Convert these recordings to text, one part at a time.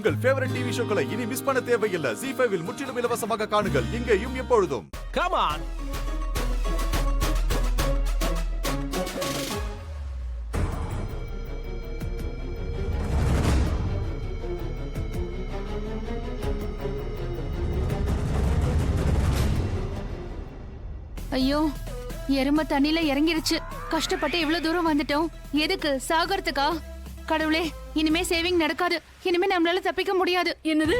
உங்கள் favourite TV ஷோக்களை இனி miss பண்ண தேவையில்லை. ZEE5 இல் முற்றிலும் இலவசமாக காணுங்கள், இங்கேயும் எப்பொழுதும். Come on. ஐயோ, எருமை தண்ணில இறங்கிருச்சு. கஷ்டப்பட்டு இவ்வளவு தூரம் வந்துட்டோம். எதுக்கு? சாகறதுக்கா? கடவுளே, இனிமே சேவிங் நடக்காது. இனிமே நம்மளால தப்பிக்க முடியாது. என்னது?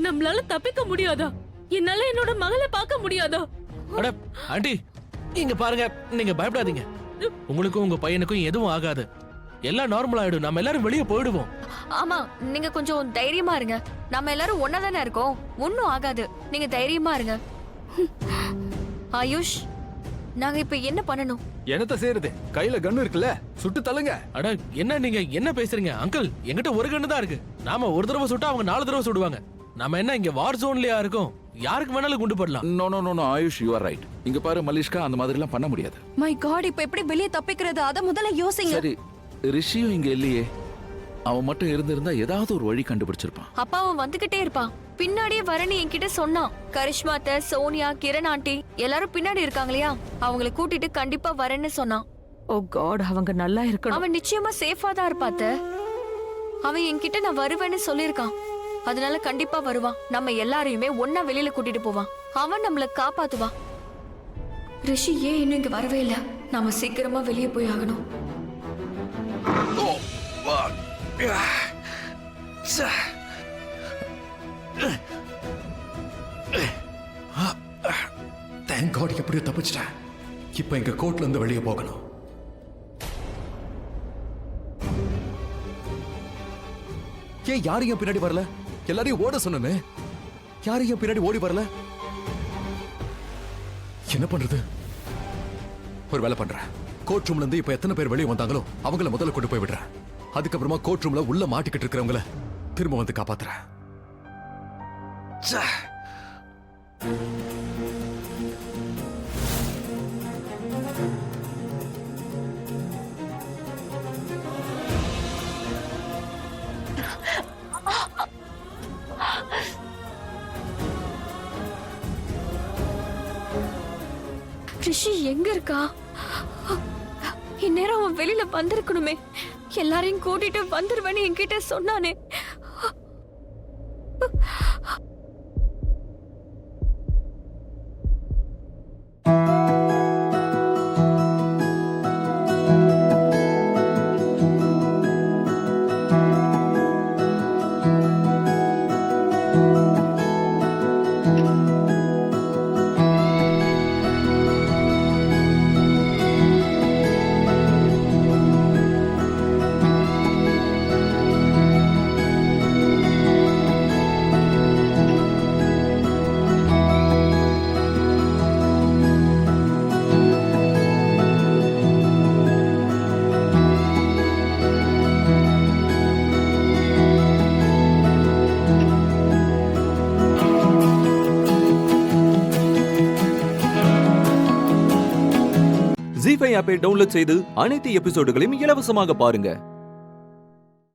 நம்மளால தப்பிக்க முடியாதா? என்னால என்னோட மகளை பார்க்க முடியாதா? அட ஆண்டி, இங்க பாருங்க, நீங்க பயப்படாதீங்க. உங்களுக்கும் உங்க பையனுக்கும் எதுவும் ஆகாது. எல்லாம் நார்மல் ஆயிடும். நம்ம எல்லாரும் வெளியே போயிடுவோம். ஆமா, நீங்க கொஞ்சம் தைரியமா இருங்க. நம்ம எல்லாரும் ஒண்ணாதானே இருக்கோம். ஒண்ணும் ஆகாது. நீங்க தைரியமா இருங்க. ஆயுஷ், நாங்க இப்ப என்ன பண்ணணும்? என்னத்த செய்யறது? கையில கன்னு இருக்குல்ல, சுட்டு தள்ளுங்க. அட என்ன நீங்க என்ன பேசுறீங்க அங்கிள்? என்கிட்ட ஒரு கண்ணு தான் இருக்கு. நாம ஒரு தடவை சுட்டா அவங்க 4 தடவை சுடுவாங்க. நாம என்ன இங்க வார் ஜோன்லயா இருக்கோம்? யாருக்கு வேணாலும் குண்டு போடலாம். No no no no Ayush, you are right. இங்க பாரு மலிஷ்கா, அந்த மாதிரி எல்லாம் பண்ண முடியாது. மை காட், இப்ப எப்படி வெளிய தப்பிக்கிறது? அத முதல்ல யோசிங்க. சரி, ரிஷியும் இங்க இல்லையே. அவன் மட்டும் இருந்திருந்தா ஏதாவது ஒரு வழி கண்டுபிடிச்சிருப்பான். அப்பா அவன் வந்துகிட்டே இருப்பான். பின்னாடியே வரேன்னு என்கிட்ட சொன்னான். கரிஷ்மாத்த, சோனியா, கிரண் ஆண்டி எல்லாரும் பின்னாடி இருக்காங்களையா, அவங்களை கூட்டிட்டு கண்டிப்பா வரேன்னு சொன்னான். ஓ காட், அவங்க நல்லா இருக்கணும். அவன் நிச்சயமா சேஃபா தான் இருப்பாத்த. அவன் என்கிட்ட நான் வருவேன்னு சொல்லிருக்கான். அதனால கண்டிப்பா வருவான். நம்ம எல்லாரையுமே ஒன்னா வெளியில கூட்டிட்டு போவான். அவன் நம்மள காப்பாத்துவான். ரிஷி ஏன் இன்னும் இங்க வரவே இல்ல? நாம சீக்கிரமா வெளியே போய் ஆகணும். தேங்க் காட், எப்படியோ தப்பிச்சிட்டேன். இப்ப எங்க கோர்ட்ல இருந்து வெளியே போகணும். ஏன் யாரையும் பின்னாடி வரல? எல்லாரையும் ஓட சொன்னே, யாரையும் பின்னாடி ஓடி வரல? என்ன பண்றது? ஒரு வேலை பண்றேன். கோர்ட் ரூம்ல இருந்து இப்ப எத்தனை பேர் வெளியே வந்தாங்களோ அவங்கள முதல்ல கொண்டு போய் விடுறேன். அதுக்கப்புறமா கோர்ட் ரூம்ல உள்ள மாட்டிக்கிட்டு இருக்கிறவங்கள திரும்ப வந்து காப்பாத்துறேன். ரிஷி எங்க இருக்கா? இந்நேரம் அவன் வெளியில வந்திருக்கணுமே. எல்லாரையும் கூட்டிட்டு வந்துருவேன்னு என்கிட்ட சொன்னானே. ZEE5 ஆப்பை டவுன்லோட் செய்து அனைத்து எபிசோடுகளையும் இலவசமாக பாருங்க.